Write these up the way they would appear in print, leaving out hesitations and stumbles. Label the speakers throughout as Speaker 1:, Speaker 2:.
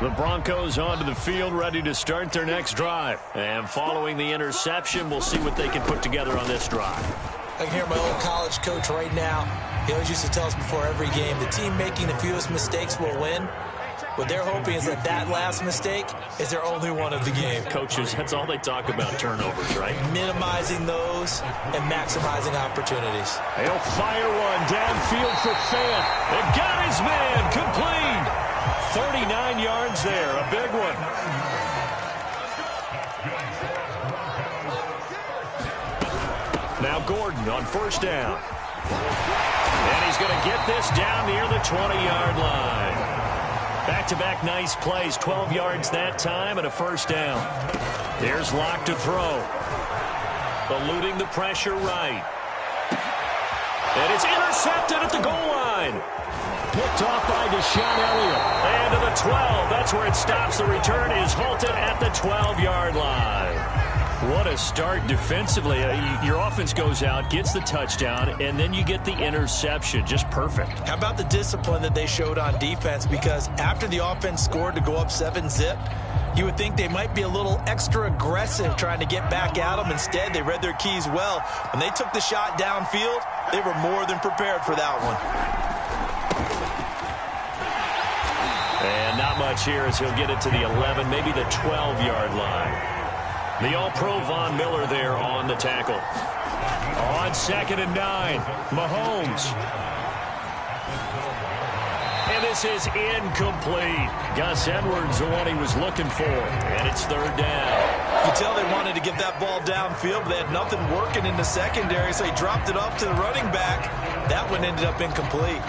Speaker 1: The Broncos onto the field, ready to start their next drive. And following the interception, we'll see what they can put together on this drive.
Speaker 2: I can hear my old college coach right now. He always used to tell us before every game, the team making the fewest mistakes will win. What they're hoping is that last mistake is their only one of the game.
Speaker 1: Coaches, that's all they talk about, turnovers, right?
Speaker 2: Minimizing those and maximizing opportunities.
Speaker 1: He'll fire one downfield for Fant. It got his man complete. 39 yards there, a big one. Now Gordon on first down. And he's going to get this down near the 20-yard line. Back-to-back nice plays, 12 yards that time and a first down. Here's Locke to throw. Eluding the pressure right. And it's intercepted at the goal line. Picked off by Deshaun Elliott. And to the 12. That's where it stops. The return is halted at the 12-yard line. What a start defensively. Your offense goes out, gets the touchdown, and then you get the interception. Just perfect.
Speaker 2: How about the discipline that they showed on defense? Because after the offense scored to go up 7-zip, you would think they might be a little extra aggressive trying to get back at them. Instead, they read their keys well. When they took the shot downfield, they were more than prepared for that one.
Speaker 1: And not much here as he'll get it to the 11, maybe the 12-yard line. The All-Pro Von Miller there on the tackle. On 2nd and 9, Mahomes. And this is incomplete. Gus Edwards, the one he was looking for. And it's 3rd down.
Speaker 2: You tell they wanted to get that ball downfield, but they had nothing working in the secondary, so he dropped it off to the running back. That one ended up incomplete.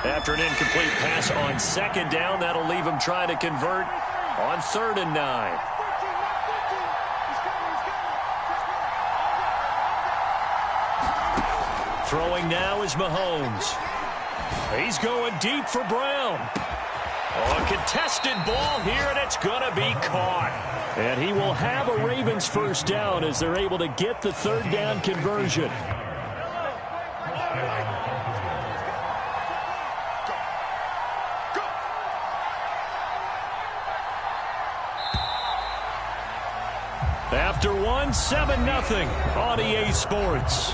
Speaker 1: After an incomplete pass on 2nd down, that'll leave him trying to convert on 3rd and 9. Throwing now is Mahomes. He's going deep for Brown. Oh, a contested ball here, and it's going to be caught. And he will have a Ravens first down as they're able to get the 3rd down conversion. After one, 7-0 on EA Sports.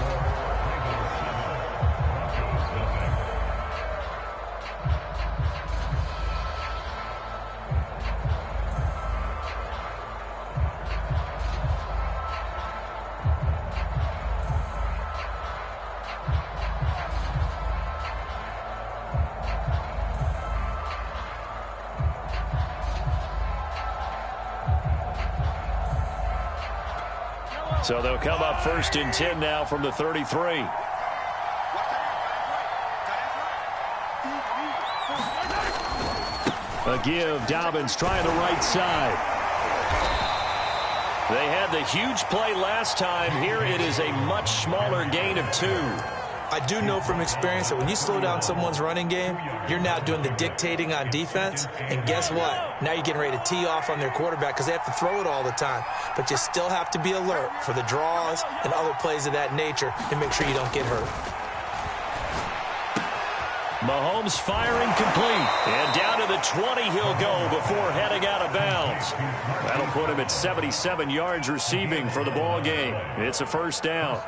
Speaker 1: So they'll come up 1st and 10 now from the 33. A give. Dobbins trying the right side. They had the huge play last time. Here it is a much smaller gain of 2.
Speaker 2: I do know from experience that when you slow down someone's running game, you're now doing the dictating on defense. And guess what? Now you're getting ready to tee off on their quarterback because they have to throw it all the time. But you still have to be alert for the draws and other plays of that nature and make sure you don't get hurt.
Speaker 1: Mahomes firing complete. And down to the 20 he'll go before heading out of bounds. That'll put him at 77 yards receiving for the ball game. It's a first down.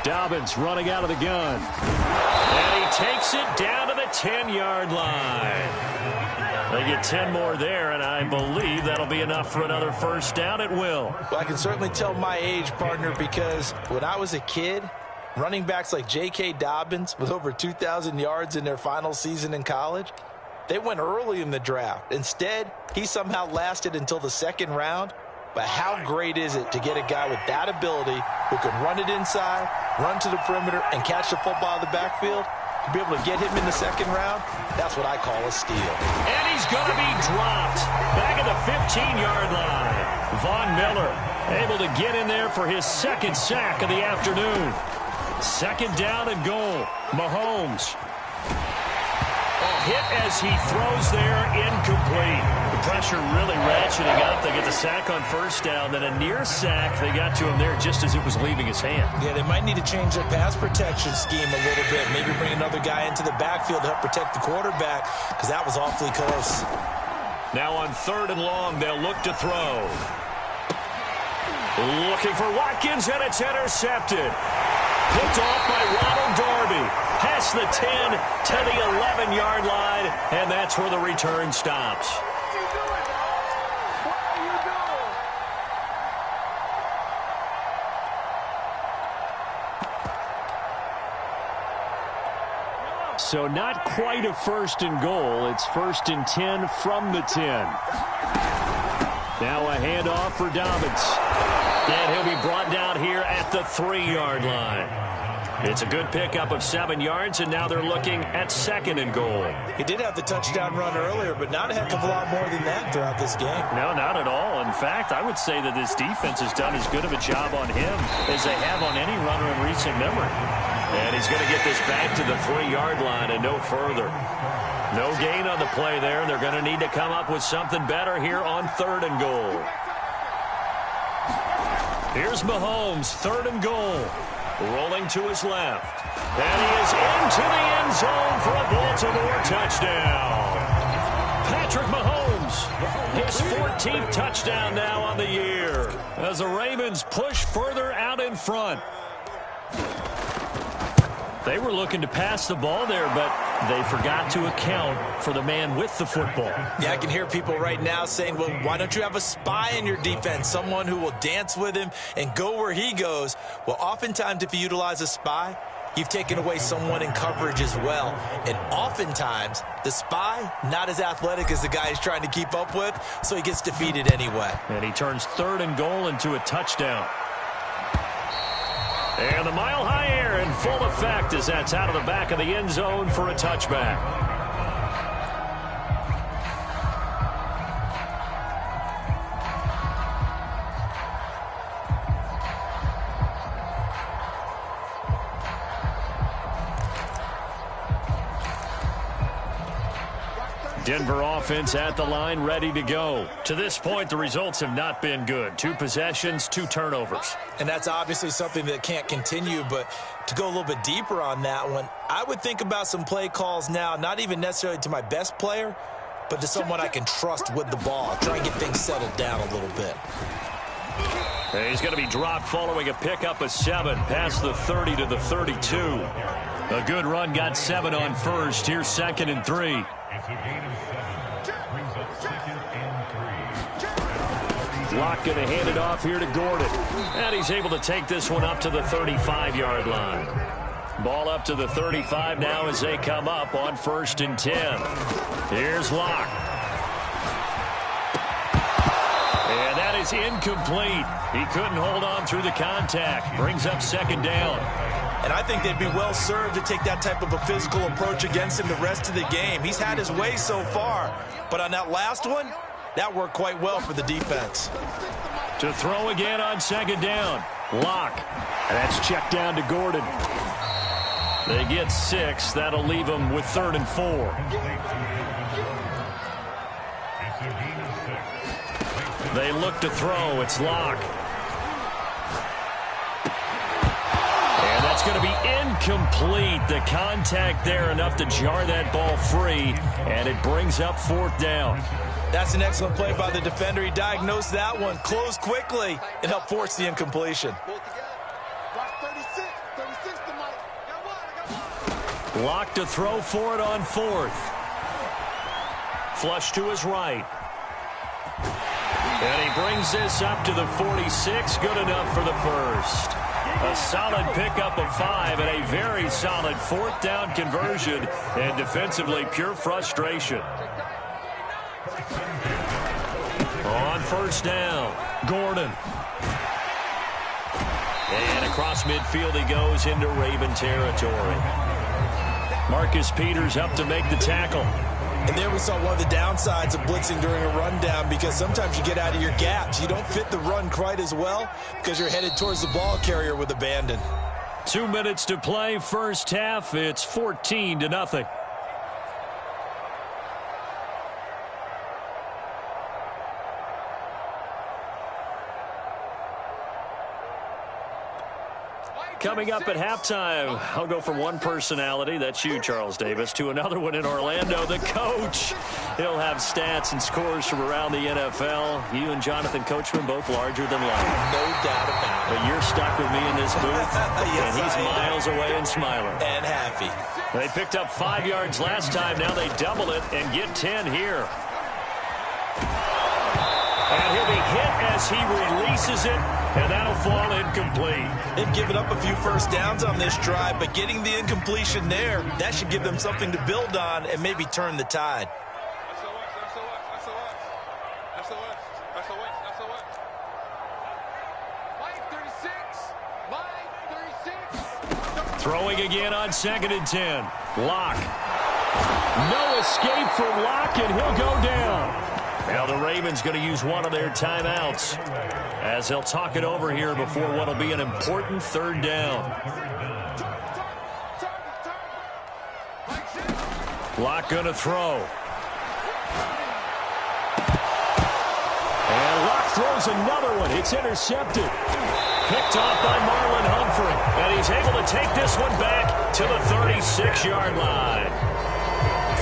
Speaker 1: Dobbins running out of the gun. And he takes it down to the 10-yard line. They get 10 more there, and I believe that'll be enough for another first down. It will.
Speaker 2: Well, I can certainly tell my age, partner, because when I was a kid, running backs like J.K. Dobbins with over 2,000 yards in their final season in college, they went early in the draft. Instead, he somehow lasted until the 2nd round. But how great is it to get a guy with that ability who can run it inside, run to the perimeter, and catch the football in the backfield? to be able to get him in the second round, that's what I call a steal.
Speaker 1: And he's going to be dropped back at the 15-yard line. Von Miller able to get in there for his second sack of the afternoon. Second down and goal. Mahomes. Hit as he throws there, incomplete. The pressure really ratcheting up. They get the sack on first down, then a near sack. They got to him there just as it was leaving his hand.
Speaker 2: Yeah, they might need to change their pass protection scheme a little bit. Maybe bring another guy into the backfield to help protect the quarterback, because that was awfully close.
Speaker 1: Now on 3rd and long, they'll look to throw. Looking for Watkins, and it's intercepted. Picked off by Ronald Darby. Past the 10 to the 11-yard line, and that's where the return stops. So not quite a 1st and goal. It's 1st and 10 from the 10. Now a handoff for Dobbins. And he'll be brought down here at the 3-yard line. It's a good pickup of 7 yards, and now they're looking at 2nd and goal.
Speaker 2: He did have the touchdown run earlier, but not a heck of a lot more than that throughout this game.
Speaker 1: No, not at all. In fact, I would say that this defense has done as good of a job on him as they have on any runner in recent memory. And he's going to get this back to the 3-yard line and no further. No gain on the play there, and they're going to need to come up with something better here on 3rd and goal. Here's Mahomes, 3rd and goal. Rolling to his left. And he is into the end zone for a Baltimore touchdown. Patrick Mahomes, his 14th touchdown now on the year, as the Ravens push further out in front. They were looking to pass the ball there, but they forgot to account for the man with the football.
Speaker 2: Yeah, I can hear people right now saying, well, why don't you have a spy in your defense, someone who will dance with him and go where he goes? Well, oftentimes if you utilize a spy, you've taken away someone in coverage as well. And oftentimes, the spy, not as athletic as the guy he's trying to keep up with, so he gets defeated anyway.
Speaker 1: And he turns 3rd and goal into a touchdown. And the mile-high air in full effect as that's out of the back of the end zone for a touchback. Denver offense at the line, ready to go. To this point, the results have not been good. 2 possessions, 2 turnovers.
Speaker 2: And that's obviously something that can't continue, but to go a little bit deeper on that one, I would think about some play calls now, not even necessarily to my best player, but to someone I can trust with the ball. Try and get things settled down a little bit.
Speaker 1: And he's going to be dropped following a pickup of 7, past the 30 to the 32. A good run, got 7 on first. Here's 2nd and 3. Locke going to hand it off here to Gordon. And he's able to take this one up to the 35-yard line. Ball up to the 35 now as they come up on 1st and 10. Here's Locke. And that is incomplete. He couldn't hold on through the contact. Brings up 2nd down.
Speaker 2: And I think they'd be well served to take that type of a physical approach against him the rest of the game. He's had his way so far, but on that last one, that worked quite well for the defense.
Speaker 1: To throw again on 2nd down. Locke. And that's checked down to Gordon. They get 6. That'll leave them with 3rd and 4. They look to throw. It's Locke. And that's going to be incomplete. The contact there enough to jar that ball free, and it brings up 4th down.
Speaker 2: That's an excellent play by the defender. He diagnosed that one, closed quickly, and helped force the incompletion.
Speaker 1: Locke to throw for it on 4th. Flush to his right. And he brings this up to the 46. Good enough for the first. A solid pickup of 5 and a very solid 4th down conversion. And defensively, pure frustration. On 1st down, Gordon. And across midfield he goes into Raven territory. Marcus Peters up to make the tackle.
Speaker 2: And there we saw one of the downsides of blitzing during a rundown, because sometimes you get out of your gaps. You don't fit the run quite as well because you're headed towards the ball carrier with abandon.
Speaker 1: 2 minutes to play, first half. It's 14-0. Coming up at halftime, I'll go from one personality, that's you, Charles Davis, to another one in Orlando, the coach. He'll have stats and scores from around the NFL. You and Jonathan Coachman both larger than life.
Speaker 2: No doubt about it.
Speaker 1: But you're stuck with me in this booth,
Speaker 2: Yes,
Speaker 1: and he's miles away and smiling.
Speaker 2: And happy.
Speaker 1: They picked up 5 yards last time. Now they double it and get 10 here. And he'll be hit as he releases it, and that'll fall incomplete.
Speaker 2: They've given up a few first downs on this drive, but getting the incompletion there, that should give them something to build on and maybe turn the tide.
Speaker 1: Throwing again on 2nd and 10. Locke. No escape from Locke, and he'll go down. Now the Ravens going to use one of their timeouts as they'll talk it over here before what will be an important 3rd down. Locke going to throw. And Locke throws another one. It's intercepted. Picked off by Marlon Humphrey. And he's able to take this one back to the 36-yard line.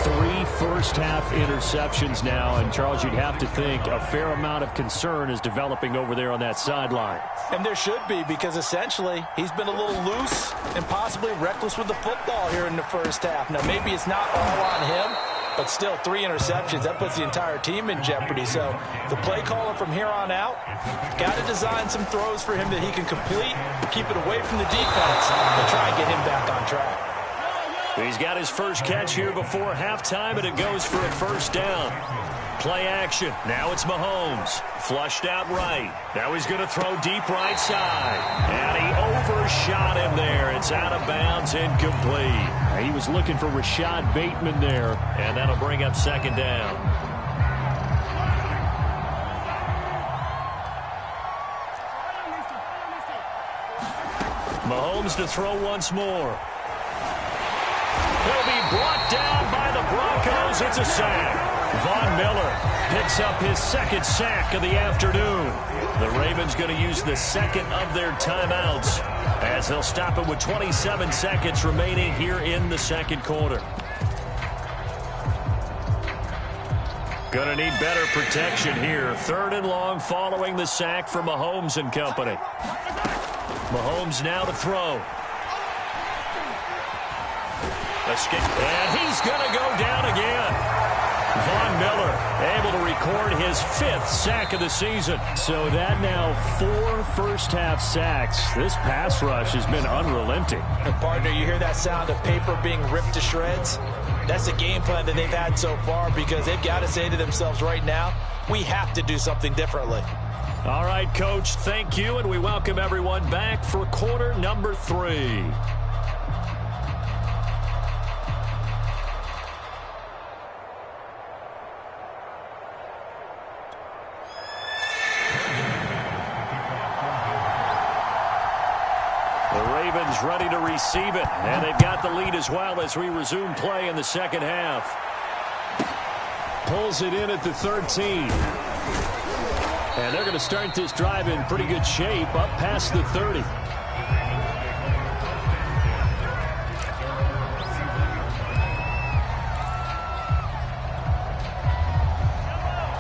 Speaker 1: 3 first-half interceptions now, and Charles, you'd have to think a fair amount of concern is developing over there on that sideline.
Speaker 2: And there should be, because essentially he's been a little loose and possibly reckless with the football here in the first half. Now, maybe it's not all on him, but still 3 interceptions. That puts the entire team in jeopardy. So the play caller from here on out got to design some throws for him that he can complete, keep it away from the defense, and try and get him back on track.
Speaker 1: He's got his first catch here before halftime, and it goes for a 1st down. Play action. Now it's Mahomes. Flushed out right. Now he's going to throw deep right side. And he overshot him there. It's out of bounds, incomplete.
Speaker 3: He was looking for Rashad Bateman there.
Speaker 1: And that'll bring up 2nd down. Mahomes to throw once more. He'll be brought down by the Broncos. It's a sack. Von Miller picks up his 2nd sack of the afternoon. The Ravens going to use the 2nd of their timeouts as they'll stop it with 27 seconds remaining here in the 2nd quarter. Going to need better protection here. 3rd and long following the sack from Mahomes and company. Mahomes now to throw. Escape. And he's going to go down again. Von Miller able to record his 5th sack of the season.
Speaker 3: So that now 4 first-half sacks. This pass rush has been unrelenting.
Speaker 2: And partner, you hear that sound of paper being ripped to shreds? That's the game plan that they've had so far, because they've got to say to themselves right now, we have to do something differently.
Speaker 1: All right, Coach, thank you, and we welcome everyone back for quarter number 3. Ready to receive it, and they've got the lead as well as we resume play in the 2nd half.
Speaker 3: Pulls it in at the 13. And they're going to start this drive in pretty good shape up past the 30.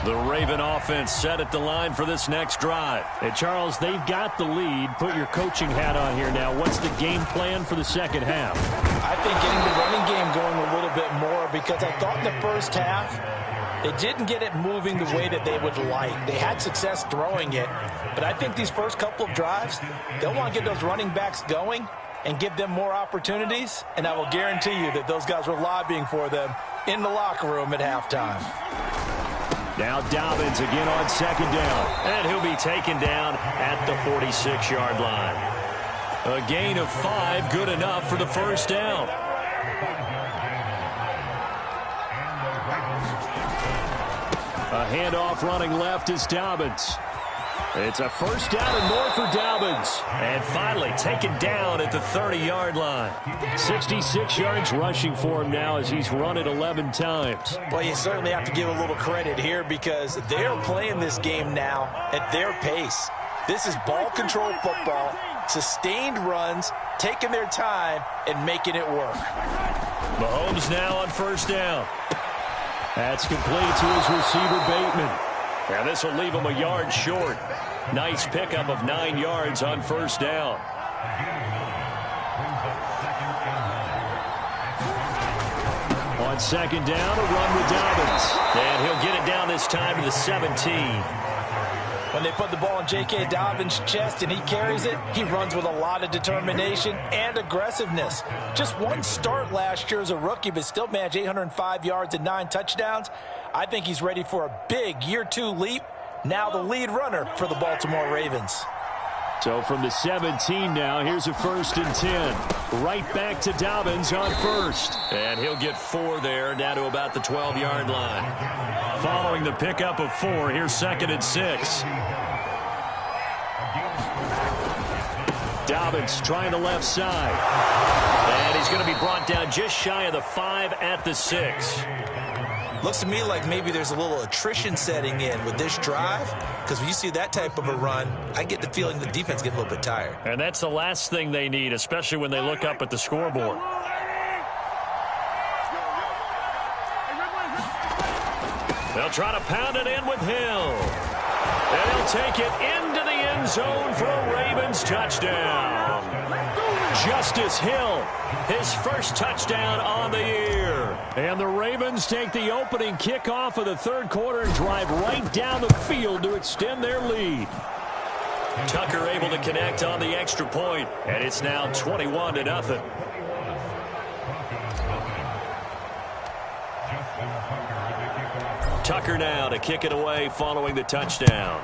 Speaker 1: The Raven offense set at the line for this next drive.
Speaker 3: And Charles, they've got the lead. Put your coaching hat on here now. What's the game plan for the 2nd half?
Speaker 2: I think getting the running game going a little bit more, because I thought in the first half they didn't get it moving the way that they would like. They had success throwing it, but I think these first couple of drives, they'll want to get those running backs going and give them more opportunities, and I will guarantee you that those guys were lobbying for them in the locker room at halftime.
Speaker 1: Now Dobbins again on 2nd down. And he'll be taken down at the 46-yard line. A gain of 5, good enough for the 1st down.
Speaker 3: A handoff running left is Dobbins. It's a first down and more for Dobbins.
Speaker 1: And finally taken down at the 30-yard line.
Speaker 3: 66 yards rushing for him now as he's run it 11 times.
Speaker 2: Well, you certainly have to give a little credit here because they're playing this game now at their pace. This is ball control football, sustained runs, taking their time, and making it work.
Speaker 1: Mahomes now on first down.
Speaker 3: That's complete to his receiver, Bateman.
Speaker 1: And this will leave him a yard short. Nice pickup of 9 yards on first down.
Speaker 3: On second down, a run with Dobbins.
Speaker 1: And he'll get it down this time to the 17.
Speaker 2: When they put the ball in J.K. Dobbins' chest and he carries it, he runs with a lot of determination and aggressiveness. Just one start last year as a rookie, but still managed 805 yards and 9 touchdowns. I think he's ready for a big year 2 leap. Now the lead runner for the Baltimore Ravens.
Speaker 3: So from the 17 now, here's a 1st and 10. Right back to Dobbins on first.
Speaker 1: And he'll get 4 there, down to about the 12-yard line. Following the pickup of 4, here's 2nd and 6.
Speaker 3: Dobbins trying the left side.
Speaker 1: And he's going to be brought down just shy of the 5 at the 6.
Speaker 2: Looks to me like maybe there's a little attrition setting in with this drive, because when you see that type of a run, I get the feeling the defense gets a little bit tired.
Speaker 1: And that's the last thing they need, especially when they look up at the scoreboard. They'll try to pound it in with Hill. And he'll take it into the end zone for a Ravens touchdown. Justice Hill, his first touchdown on the year.
Speaker 3: And the Ravens take the opening kickoff of the 3rd quarter and drive right down the field to extend their lead.
Speaker 1: Tucker able to connect on the extra point, and it's now 21-0. Tucker now to kick it away following the touchdown.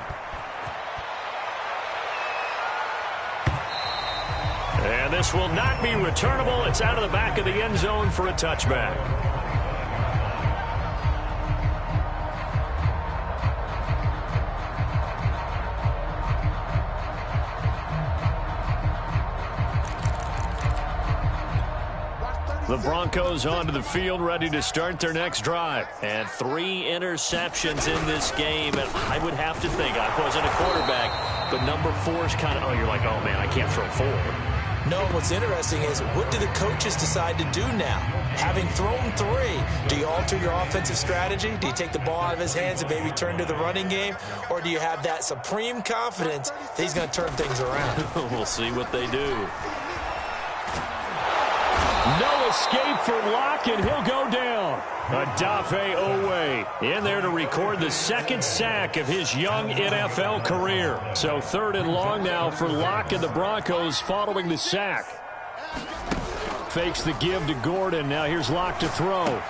Speaker 1: And this will not be returnable. It's out of the back of the end zone for a touchback. The Broncos onto the field, ready to start their next drive. And 3 interceptions in this game. And I would have to think, I wasn't a quarterback, but number 4 is kind of, you're like, oh, man, I can't throw 4.
Speaker 2: No, what's interesting is what do the coaches decide to do now? Having thrown 3, do you alter your offensive strategy? Do you take the ball out of his hands and maybe turn to the running game? Or do you have that supreme confidence that he's going to turn things around?
Speaker 1: We'll see what they do.
Speaker 3: No escape for Locke, and he'll go down. Odafe Owe in there to record the 2nd sack of his young NFL career. So 3rd and long now for Locke and the Broncos following the sack. Fakes the give to Gordon. Now here's Locke to throw.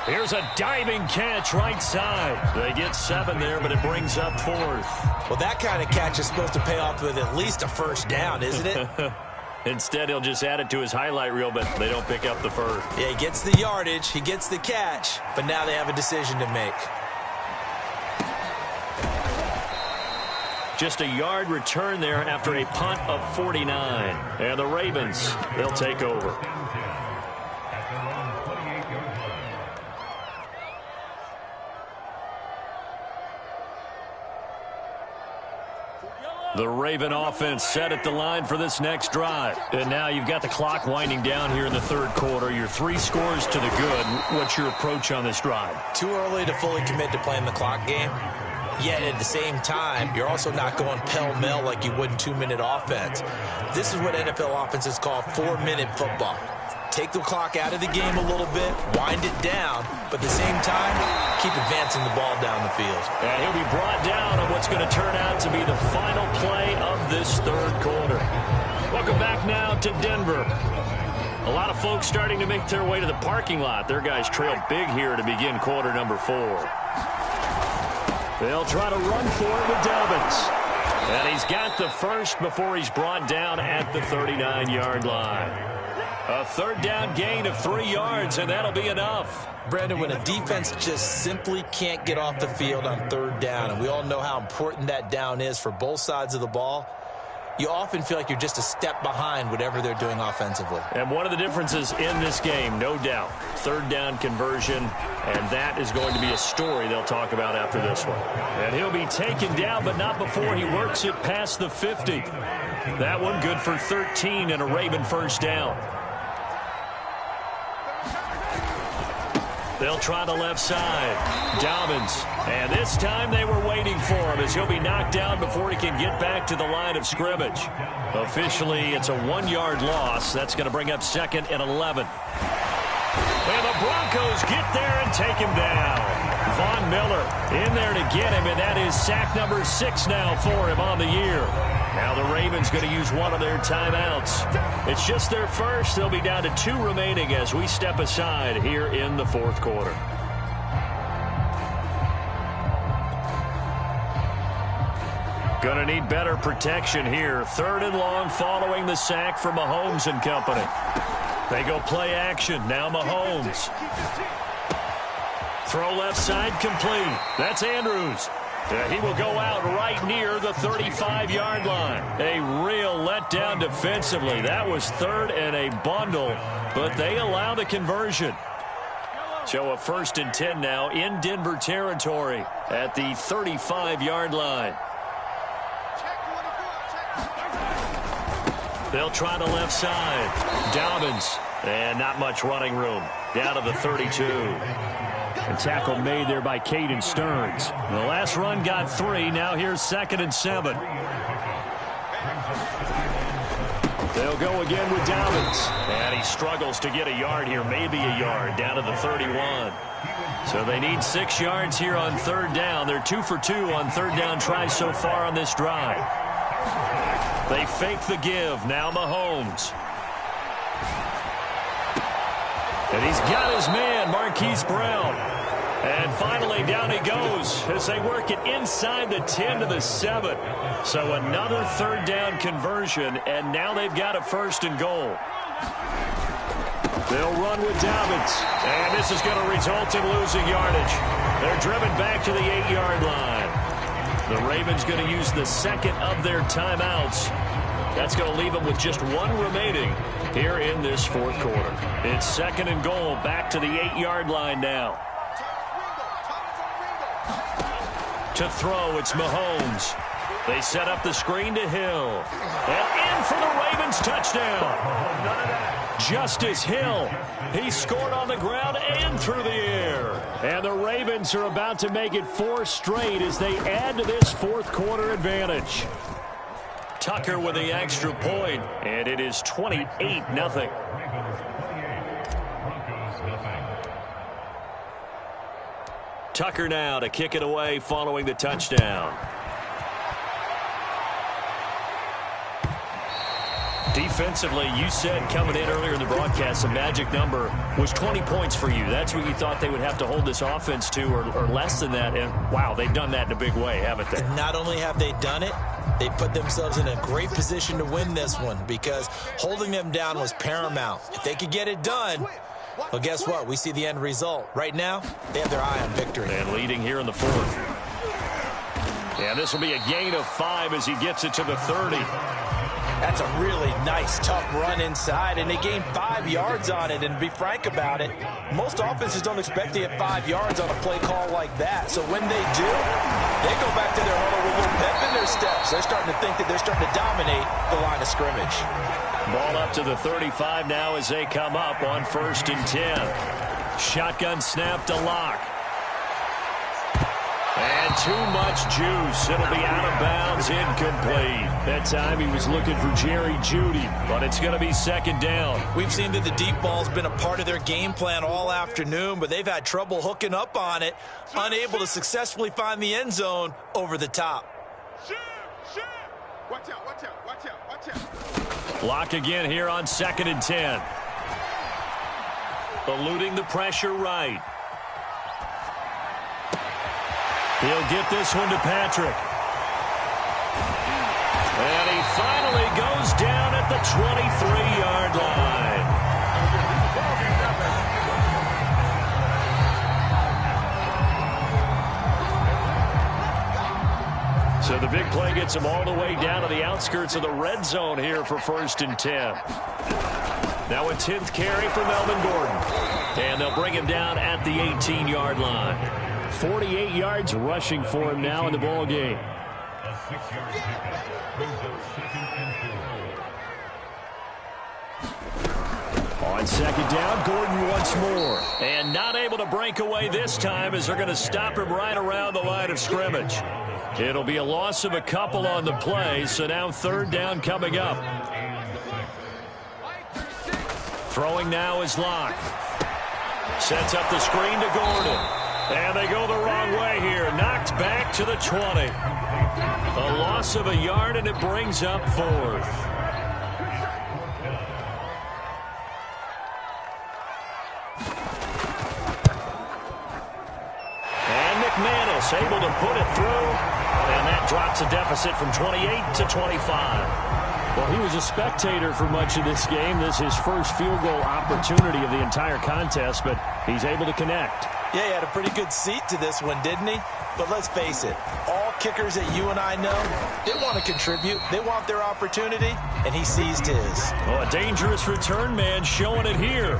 Speaker 3: Here's a diving catch right side. They get 7 there, but it brings up 4th.
Speaker 2: Well, that kind of catch is supposed to pay off with at least a first down, isn't it?
Speaker 1: Instead, he'll just add it to his highlight reel, but they don't pick up the first.
Speaker 2: Yeah, he gets the yardage, he gets the catch, but now they have a decision to make.
Speaker 1: Just a yard return there after a punt of 49. And the Ravens, they'll take over. The Raven offense set at the line for this next drive. And now you've got the clock winding down here in the 3rd quarter. You're 3 scores to the good. What's your approach on this drive?
Speaker 2: Too early to fully commit to playing the clock game. Yet at the same time, you're also not going pell-mell like you would in 2-minute offense. This is what NFL offenses call 4-minute football. Take the clock out of the game a little bit, wind it down, but at the same time, keep advancing the ball down the field.
Speaker 1: And he'll be brought down on what's going to turn out to be the final play of this 3rd quarter. Welcome back now to Denver. A lot of folks starting to make their way to the parking lot. Their guys trail big here to begin quarter number 4. They'll try to run for it with Dobbins. And he's got the first before he's brought down at the 39-yard line.
Speaker 3: A third down gain of 3 yards, and that'll be enough.
Speaker 2: Brandon, when a defense just simply can't get off the field on third down, and we all know how important that down is for both sides of the ball, you often feel like you're just a step behind whatever they're doing offensively.
Speaker 3: And one of the differences in this game, no doubt, third down conversion, and that is going to be a story they'll talk about after this one. And he'll be taken down, but not before he works it past the 50. That one good for 13 and a Raven first down. They'll try the left side. Dobbins. And this time they were waiting for him as he'll be knocked down before he can get back to the line of scrimmage. Officially, it's a 1-yard loss. That's going to bring up 2nd and 11. And the Broncos get there and take him down. Von Miller in there to get him, and that is sack number 6 now for him on the year. Now the Ravens going to use one of their timeouts. It's just their first. They'll be down to 2 remaining as we step aside here in the 4th quarter. Going to need better protection here. 3rd and long following the sack from Mahomes and company. They go play action. Now Mahomes. Throw left side complete. That's Andrews. He will go out right near the 35-yard line. A real letdown defensively. That was 3rd and a bundle, but they allow the conversion. So a 1st and 10 now in Denver territory at the 35-yard line. They'll try the left side. Dobbins. And not much running room. Down to the 32. A tackle made there by Caden Stearns. The last run got 3. Now here's 2nd and 7. They'll go again with Dobbins. And he struggles to get a yard here. Maybe a yard. Down to the 31. So they need 6 yards here on 3rd down. They're 2 for 2 on 3rd down tries so far on this drive. They fake the give. Now Mahomes. And he's got his man, Marquise Brown. And finally, down he goes as they work it inside the 10 to the 7. So another 3rd down conversion, and now they've got a 1st and goal. They'll run with Dobbins. And this is going to result in losing yardage. They're driven back to the 8-yard line. The Ravens going to use the 2nd of their timeouts. That's going to leave them with just 1 remaining here in this 4th quarter. It's 2nd and goal, back to the 8-yard line now. To throw, it's Mahomes. They set up the screen to Hill. And in for the Ravens touchdown. Justice Hill. He scored on the ground and through the air. And the Ravens are about to make it 4 straight as they add to this 4th quarter advantage. Tucker with the extra point, and it is 28-0. Tucker now to kick it away following the touchdown. Defensively, you said coming in earlier in the broadcast, the magic number was 20 points for you. That's what you thought they would have to hold this offense to, or less than that. And, wow, they've done that in a big way, haven't they?
Speaker 2: Not only have they done it, they put themselves in a great position to win this one because holding them down was paramount. If they could get it done, well, guess what? We see the end result. Right now, they have their eye on victory.
Speaker 3: And leading here in the 4th. Yeah, this will be a gain of 5 as he gets it to the 30.
Speaker 2: That's a really nice, tough run inside, and they gained 5 yards on it. And to be frank about it, most offenses don't expect to get 5 yards on a play call like that. So when they do, they go back to their huddle with a little pep in their steps. They're starting to think that they're starting to dominate the line of scrimmage.
Speaker 3: Ball up to the 35 now as they come up on 1st and 10. Shotgun snap to Locke. And too much juice. It'll be out of bounds, incomplete. That time he was looking for Jerry Jeudy, but it's going to be 2nd down.
Speaker 2: We've seen that the deep ball's been a part of their game plan all afternoon, but they've had trouble hooking up on it, unable to successfully find the end zone over the top.
Speaker 4: Watch out, watch out, watch out, watch out.
Speaker 3: Locke again here on 2nd and 10. Eluding the pressure right. He'll get this one to Patrick. And he finally goes down at the 23-yard line. So the big play gets him all the way down to the outskirts of the red zone here for 1st and 10. Now a 10th carry for Melvin Gordon. And they'll bring him down at the 18-yard line.
Speaker 1: 48 yards rushing for him now in the ball game.
Speaker 5: A 6-yard pickup brings up 2nd and 4.
Speaker 1: On 2nd down, Gordon once more. And not able to break away this time as they're going to stop him right around the line of scrimmage. It'll be a loss of a couple on the play, so now 3rd down coming up. Throwing now is Locke. Sets up the screen to Gordon. And they go the wrong way here. Knocked back to the 20. A loss of a yard, and it brings up 4th. McManus able to put it through, and that drops a deficit from 28 to 25.
Speaker 3: Well, he was a spectator for much of this game. This is his first field goal opportunity of the entire contest, but he's able to connect.
Speaker 2: Yeah, he had a pretty good seat to this one, didn't he? But let's face it, all kickers that you and I know, they want to contribute. They want their opportunity, and he seized his.
Speaker 1: Oh, a dangerous return man showing it here.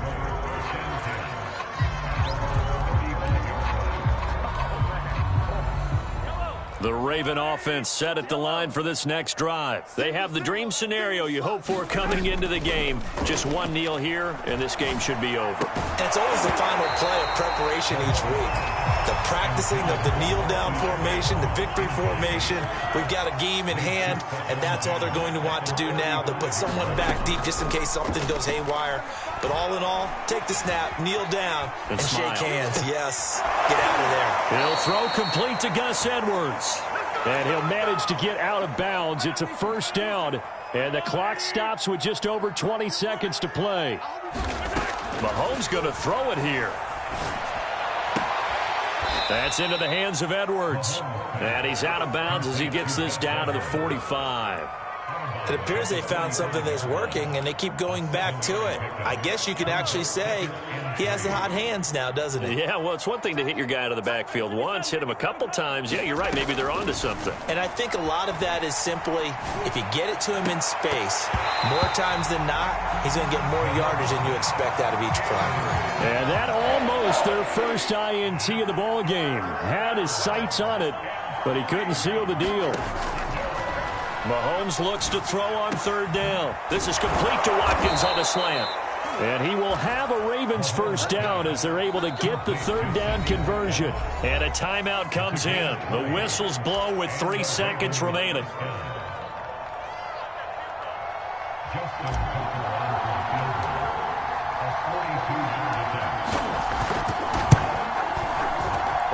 Speaker 1: The Raven offense set at the line for this next drive. They have the dream scenario you hope for coming into the game. Just one kneel here, and this game should be over.
Speaker 2: And it's always the final play of preparation each week. The practicing of the kneel-down formation, the victory formation. We've got a game in hand, and that's all they're going to want to do now. They'll put someone back deep just in case something goes haywire. But all in all, take the snap, kneel down, and shake hands. Yes, get out of there.
Speaker 1: He'll throw complete to Gus Edwards.
Speaker 3: And he'll manage to get out of bounds. It's a 1st down, and the clock stops with just over 20 seconds to play.
Speaker 1: Mahomes going to throw it here. That's into the hands of Edwards. And he's out of bounds as he gets this down to the 45.
Speaker 2: It appears they found something that's working, and they keep going back to it. I guess you could actually say he has the hot hands now, doesn't he?
Speaker 1: Yeah, well, it's one thing to hit your guy out of the backfield once, hit him a couple times. Yeah, you're right. Maybe they're onto something.
Speaker 2: And I think a lot of that is simply if you get it to him in space, more times than not, he's going to get more yardage than you expect out of each play.
Speaker 3: And that almost their first INT of the ball game. Had his sights on it, but he couldn't seal the deal.
Speaker 1: Mahomes looks to throw on 3rd down. This is complete to Watkins on the slant.
Speaker 3: And he will have a Ravens 1st down as they're able to get the 3rd down conversion.
Speaker 1: And a timeout comes in. The whistles blow with 3 seconds remaining.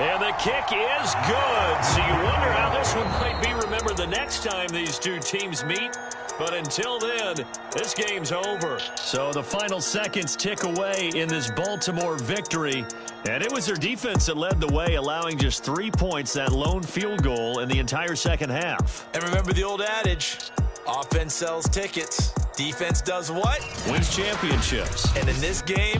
Speaker 1: And the kick is good. So you wonder how this one might be remembered the next time these two teams meet. But until then, this game's over. So the final seconds tick away in this Baltimore victory. And it was their defense that led the way, allowing just 3 points, that lone field goal in the entire second half.
Speaker 2: And remember the old adage, offense sells tickets. Defense does what?
Speaker 1: Wins championships.
Speaker 2: And in this game,